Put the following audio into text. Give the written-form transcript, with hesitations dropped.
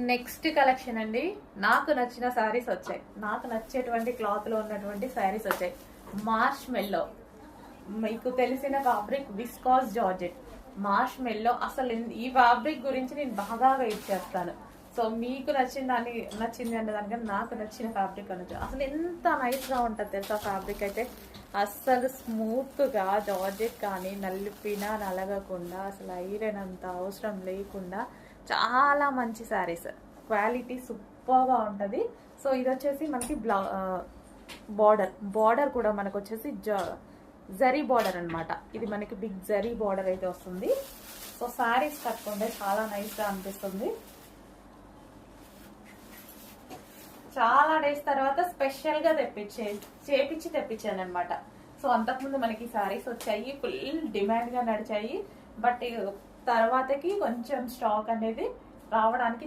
Next collection అండి. నాకు నచ్చిన శారీస్ వచ్చాయి, నాకు నచ్చేటువంటి క్లాత్ లో ఉన్నటువంటి శారీస్ వచ్చాయి. మార్ష్ మెల్లో, మీకు తెలిసిన ఫ్యాబ్రిక్ విస్కాస్ జార్జెట్. మార్ష్ మెల్లో అసలు ఈ ఫ్యాబ్రిక్ గురించి నేను బాగా వెయిట్ చేస్తాను. సో మీకు నచ్చింది అనే దానికన్నా నాకు నచ్చిన ఫ్యాబ్రిక్ అనొచ్చు. అసలు ఎంత నైస్ గా ఉంటుంది తెలుసా ఫ్యాబ్రిక్ అయితే. అస్సలు స్మూత్ గా జార్జెట్ కానీ నలిపినా నలగకుండా, అసలు ఐరన్ అంత అవసరం లేకుండా చాలా మంచి శారీస్. క్వాలిటీ సూపర్ గా ఉంటది. సో ఇది వచ్చేసి మనకి బార్డర్ కూడా మనకు వచ్చేసి జరీ బార్డర్ అన్నమాట. ఇది మనకి బిగ్ జరీ బార్డర్ అయితే వస్తుంది. సో శారీస్ కట్టుకుంటే చాలా నైస్ గా అనిపిస్తుంది. చాలా డేస్ తర్వాత స్పెషల్ గా చేపించి తెప్పించాను అనమాట. సో అంతకుముందు మనకి శారీస్ వచ్చాయి, ఫుల్ డిమాండ్ గా నడిచాయి. బట్ తర్వాతకి కొంచెం స్టాక్ అనేది రావడానికి